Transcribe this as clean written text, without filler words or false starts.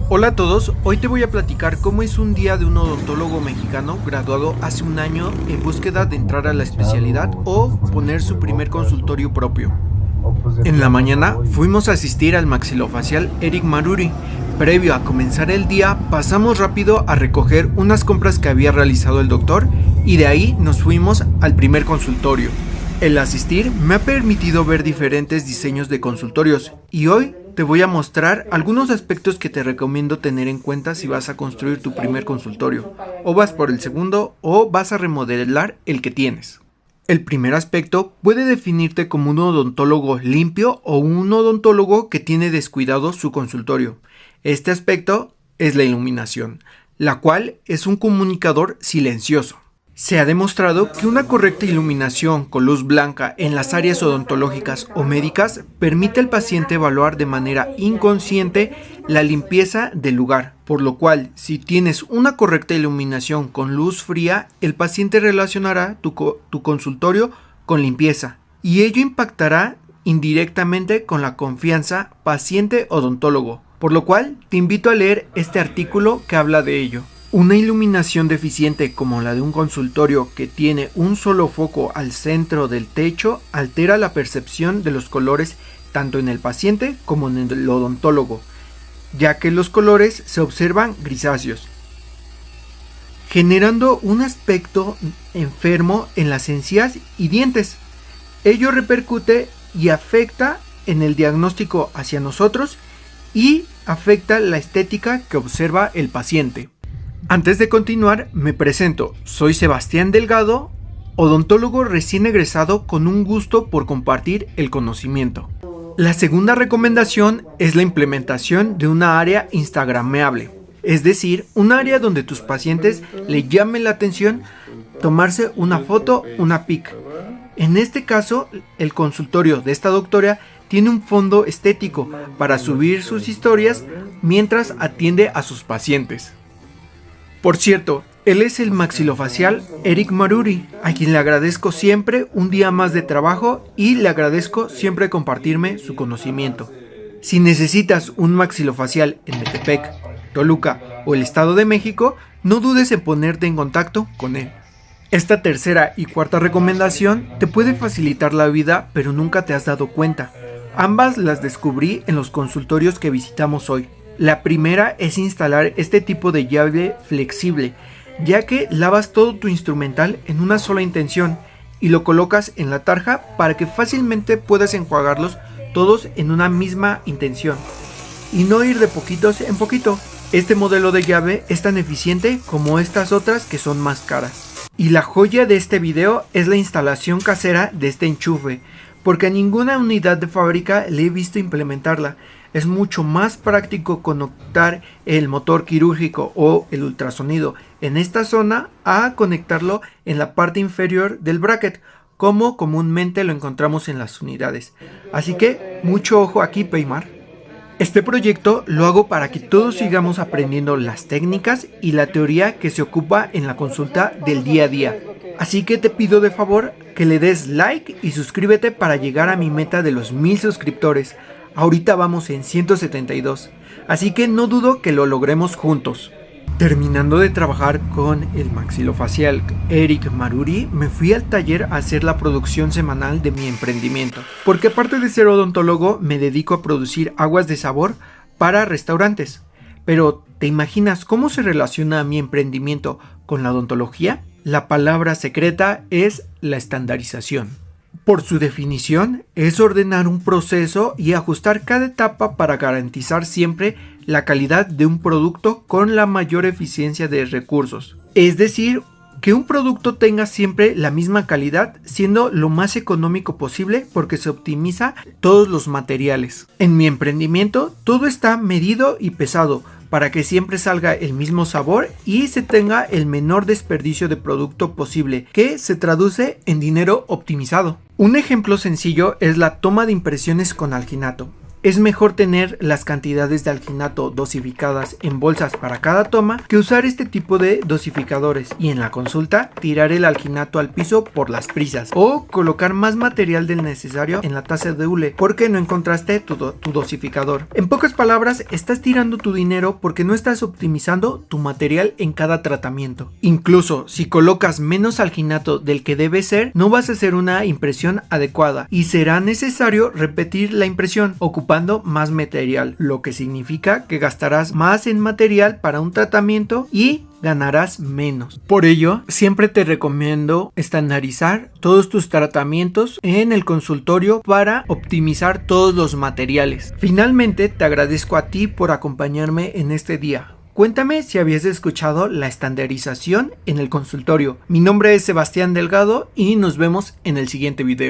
Hola a todos, hoy te voy a platicar cómo es un día de un odontólogo mexicano graduado hace un año en búsqueda de entrar a la especialidad o poner su primer consultorio propio. En la mañana fuimos a asistir al maxilofacial Eric Maruri. Previo a comenzar el día pasamos rápido a recoger unas compras que había realizado el doctor y de ahí nos fuimos al primer consultorio. El asistir me ha permitido ver diferentes diseños de consultorios y hoy te voy a mostrar algunos aspectos que te recomiendo tener en cuenta si vas a construir tu primer consultorio, o vas por el segundo o vas a remodelar el que tienes. El primer aspecto puede definirte como un odontólogo limpio o un odontólogo que tiene descuidado su consultorio. Este aspecto es la iluminación, la cual es un comunicador silencioso. Se ha demostrado que una correcta iluminación con luz blanca en las áreas odontológicas o médicas permite al paciente evaluar de manera inconsciente la limpieza del lugar, por lo cual si tienes una correcta iluminación con luz fría, el paciente relacionará tu consultorio con limpieza y ello impactará indirectamente con la confianza paciente-odontólogo, por lo cual te invito a leer este artículo que habla de ello. Una iluminación deficiente como la de un consultorio que tiene un solo foco al centro del techo altera la percepción de los colores tanto en el paciente como en el odontólogo, ya que los colores se observan grisáceos, generando un aspecto enfermo en las encías y dientes. Ello repercute y afecta en el diagnóstico hacia nosotros y afecta la estética que observa el paciente. Antes de continuar, me presento, soy Sebastián Delgado, odontólogo recién egresado con un gusto por compartir el conocimiento. La segunda recomendación es la implementación de una área instagrameable, es decir, un área donde tus pacientes le llamen la atención tomarse una foto, una pic. En este caso, el consultorio de esta doctora tiene un fondo estético para subir sus historias mientras atiende a sus pacientes. Por cierto, él es el maxilofacial Eric Maruri, a quien le agradezco siempre un día más de trabajo y le agradezco siempre compartirme su conocimiento. Si necesitas un maxilofacial en Metepec, Toluca o el Estado de México, no dudes en ponerte en contacto con él. Esta tercera y cuarta recomendación te puede facilitar la vida, pero nunca te has dado cuenta. Ambas las descubrí en los consultorios que visitamos hoy. La primera es instalar este tipo de llave flexible, ya que lavas todo tu instrumental en una sola intención y lo colocas en la tarja para que fácilmente puedas enjuagarlos todos en una misma intención y no ir de poquitos en poquito. Este modelo de llave es tan eficiente como estas otras que son más caras. Y la joya de este video es la instalación casera de este enchufe, porque a ninguna unidad de fábrica le he visto implementarla. Es mucho más práctico conectar el motor quirúrgico o el ultrasonido en esta zona a conectarlo en la parte inferior del bracket, como comúnmente lo encontramos en las unidades. Así que mucho ojo aquí, Peimar. Este proyecto lo hago para que todos sigamos aprendiendo las técnicas y la teoría que se ocupa en la consulta del día a día. Así que te pido de favor que le des like y suscríbete para llegar a mi meta de los 1000 suscriptores. Ahorita vamos en 172, así que no dudo que lo logremos juntos. Terminando de trabajar con el maxilofacial Eric Maruri, me fui al taller a hacer la producción semanal de mi emprendimiento, porque aparte de ser odontólogo me dedico a producir aguas de sabor para restaurantes. Pero, ¿te imaginas cómo se relaciona mi emprendimiento con la odontología? La palabra secreta es la estandarización. Por su definición, es ordenar un proceso y ajustar cada etapa para garantizar siempre la calidad de un producto con la mayor eficiencia de recursos. Es decir, que un producto tenga siempre la misma calidad, siendo lo más económico posible porque se optimiza todos los materiales. En mi emprendimiento, todo está medido y pesado para que siempre salga el mismo sabor y se tenga el menor desperdicio de producto posible, que se traduce en dinero optimizado. Un ejemplo sencillo es la toma de impresiones con alginato. es mejor tener las cantidades de alginato dosificadas en bolsas para cada toma que usar este tipo de dosificadores y en la consulta tirar el alginato al piso por las prisas o colocar más material del necesario en la taza de hule porque no encontraste tu dosificador. En pocas palabras, estás tirando tu dinero porque no estás optimizando tu material en cada tratamiento. Incluso si colocas menos alginato del que debe ser, no vas a hacer una impresión adecuada y será necesario repetir la impresión ocupando más material, lo que significa que gastarás más en material para un tratamiento y ganarás menos. Por ello, siempre te recomiendo estandarizar todos tus tratamientos en el consultorio para optimizar todos los materiales. Finalmente, te agradezco a ti por acompañarme en este día. Cuéntame si habías escuchado la estandarización en el consultorio. Mi nombre es Sebastián Delgado y nos vemos en el siguiente video.